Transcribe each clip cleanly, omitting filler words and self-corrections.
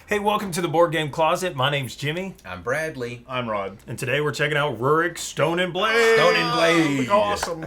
Hey, welcome to the Board Game Closet. My name's Jimmy. I'm Bradley. I'm Rod. And today we're checking out Rurik, Stone and Blade. Stone and Blade. Look awesome.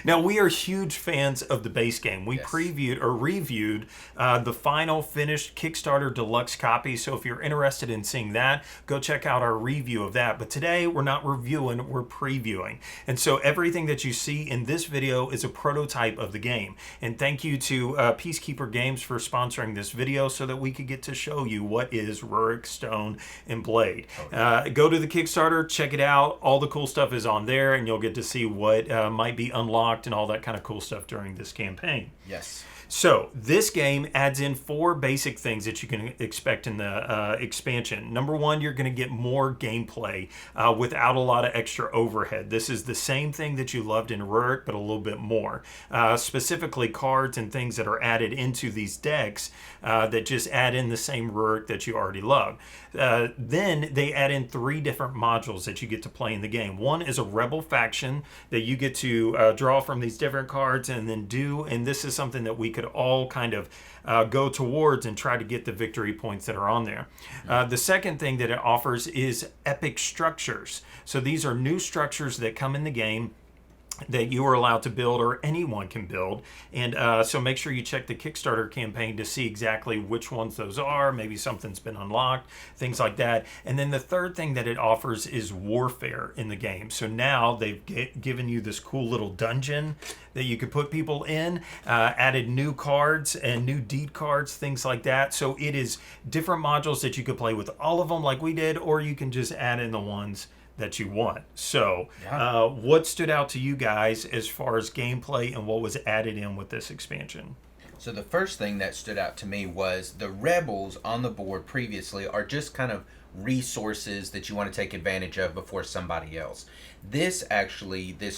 Now, we are huge fans of the base game. We Yes. previewed or reviewed the final finished Kickstarter deluxe copy. So if you're interested in seeing that, go check out our review of that. But today we're not reviewing, we're previewing. And so everything that you see in this video is a prototype of the game. And thank you to Peacekeeper Games for sponsoring this video so that we could get to show you what is Rurik, Stone, and Blade. Go to the Kickstarter, check it out. All the cool stuff is on there, and you'll get to see what might be unlocked and all that kind of cool stuff during this campaign. Yes. So this game adds in 4 basic things that you can expect in the expansion. Number 1, you're going to get more gameplay without a lot of extra overhead. This is the same thing that you loved in Rurik, but a little bit more. Specifically cards and things that are added into these decks that just add in the same Rurik that you already love. Then they add in 3 different modules that you get to play in the game. One is a rebel faction that you get to draw from these different cards and then do, and this is something that we could all kind of go towards and try to get the victory points that are on there. The second thing that it offers is epic structures. So these are new structures that come in the game that you are allowed to build, or anyone can build. And so make sure you check the Kickstarter campaign to see exactly which ones those are. Maybe something's been unlocked, things like that. And then the third thing that it offers is warfare in the game. So now they've given you this cool little dungeon that you could put people in, added new cards and new deed cards, things like that. So it is different modules that you could play with all of them like we did, or you can just add in the ones that you want. So what stood out to you guys as far as gameplay and what was added in with this expansion? So the first thing that stood out to me was the rebels on the board previously are just kind of resources that you want to take advantage of before somebody else. This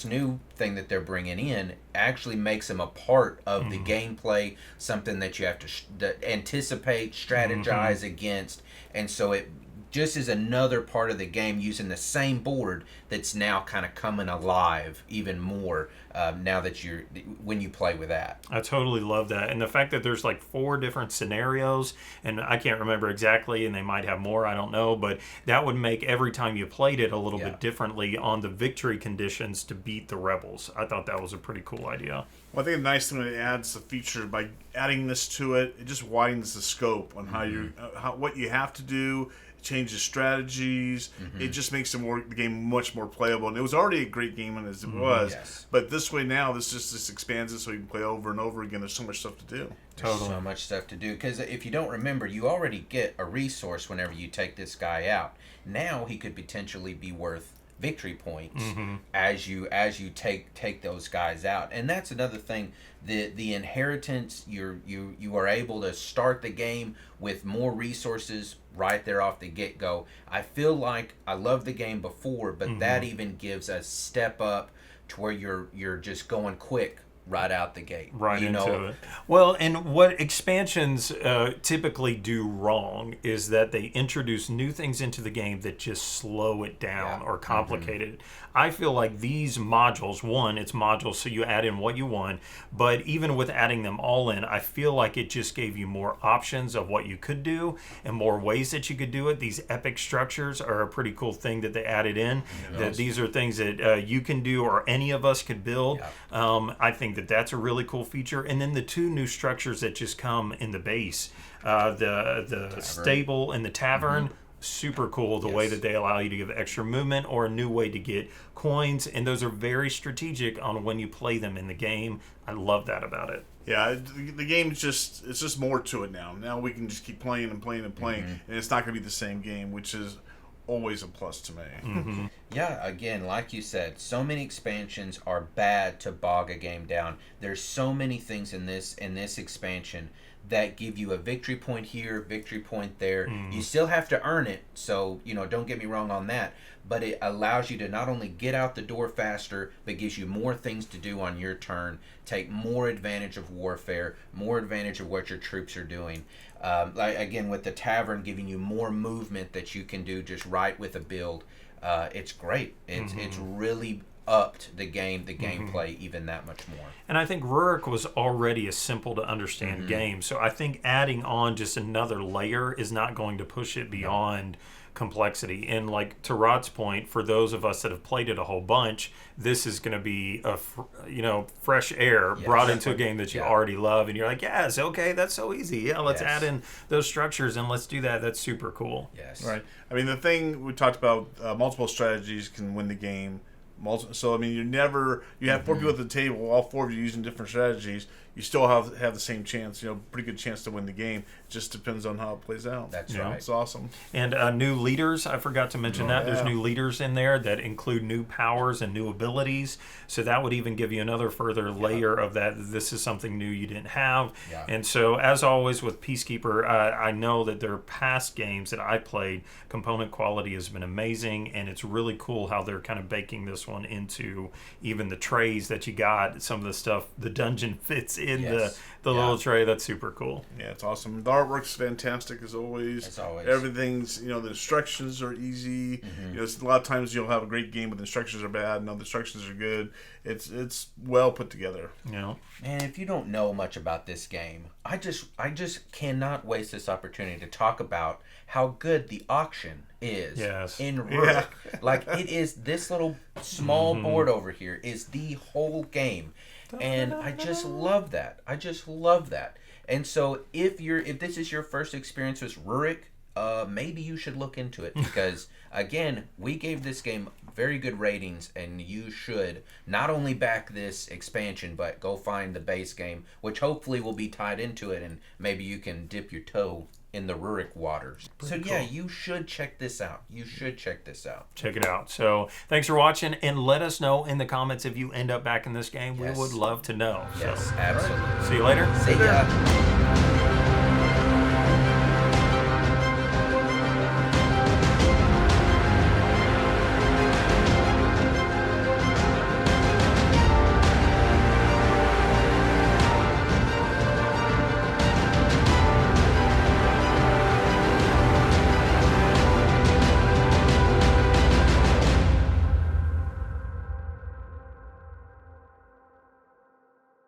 new thing that they're bringing in actually makes them a part of the gameplay, something that you have to anticipate, strategize against, and so it just is another part of the game using the same board that's now kind of coming alive even more now that when you play with that. I totally love that. And the fact that there's like 4 different scenarios, and I can't remember exactly, and they might have more, I don't know, but that would make every time you played it a little bit differently on the victory conditions to beat the rebels. I thought that was a pretty cool idea. Well, I think the nice thing that it adds the feature by adding this to it, it just widens the scope on how you what you have to do. Changes strategies. It just makes the game much more playable. And it was already a great game as it was. Yes. But this way now, this expands it so you can play over and over again. There's so much stuff to do. There's so much stuff to do. Because if you don't remember, you already get a resource whenever you take this guy out. Now he could potentially be worth victory points as you take those guys out. And that's another thing. The inheritance, you are able to start the game with more resources right there off the get-go. I feel like I loved the game before, but that even gives a step up to where you're just going quick right out the gate. Right into it. Well, and what expansions typically do wrong is that they introduce new things into the game that just slow it down or complicate it. I feel like these modules, one, it's modules, so you add in what you want, but even with adding them all in, I feel like it just gave you more options of what you could do and more ways that you could do it. These epic structures are a pretty cool thing that they added in. That these are things that you can do or any of us could build. I think that's a really cool feature. And then the 2 new structures that just come in the base, the stable and the tavern, super cool the way that they allow you to give extra movement or a new way to get coins, and those are very strategic on when you play them in the game. I love that about it. Yeah, the game's it's just more to it now. Now we can just keep playing and playing and playing, and it's not going to be the same game, which is always a plus to me. Yeah, again, like you said, so many expansions are bad to bog a game down. There's so many things in this expansion that give you a victory point here, victory point there. You still have to earn it, so don't get me wrong on that, but it allows you to not only get out the door faster, but gives you more things to do on your turn, take more advantage of warfare, more advantage of what your troops are doing. Like again, with the tavern giving you more movement that you can do just right with a build. It's great. It's really upped the gameplay even that much more. And I think Rurik was already a simple to understand game. So I think adding on just another layer is not going to push it beyond complexity. And like to Rod's point, for those of us that have played it a whole bunch, this is going to be a fresh air brought into a game that you already love, and you're like, yes, okay, that's so easy. Yeah, let's add in those structures and let's do that. That's super cool. Yes. Right. I mean, the thing we talked about, multiple strategies can win the game. So I mean, you have 4 people at the table, all 4 of you using different strategies. You still have the same chance, pretty good chance to win the game. It just depends on how it plays out. That's right. It's awesome. And new leaders, I forgot to mention that. There's new leaders in there that include new powers and new abilities. So that would even give you another further layer of that. This is something new you didn't have. Yeah. And so, as always with Peacekeeper, I know that their past games that I played, component quality has been amazing, and it's really cool how they're kind of baking this one into even the trays that you got. Some of the stuff, the dungeon fits in the little tray. That's super cool. Yeah, it's awesome. The artwork's fantastic as always. As always. Everything's, the instructions are easy. A lot of times you'll have a great game, but the instructions are bad. No, the instructions are good. It's well put together. Yeah. Man, if you don't know much about this game, I just cannot waste this opportunity to talk about how good the auction is in Rurik. Like, it is, this little small board over here is the whole game. And I just love that. And so if this is your first experience with Rurik, maybe you should look into it, because again, we gave this game very good ratings, and you should not only back this expansion, but go find the base game, which hopefully will be tied into it, and maybe you can dip your toe in the Rurik waters. So yeah, you should check this out. Check it out. So thanks for watching, and let us know in the comments if you end up back in this game. We would love to know. Yes, so, absolutely. See you later. See ya.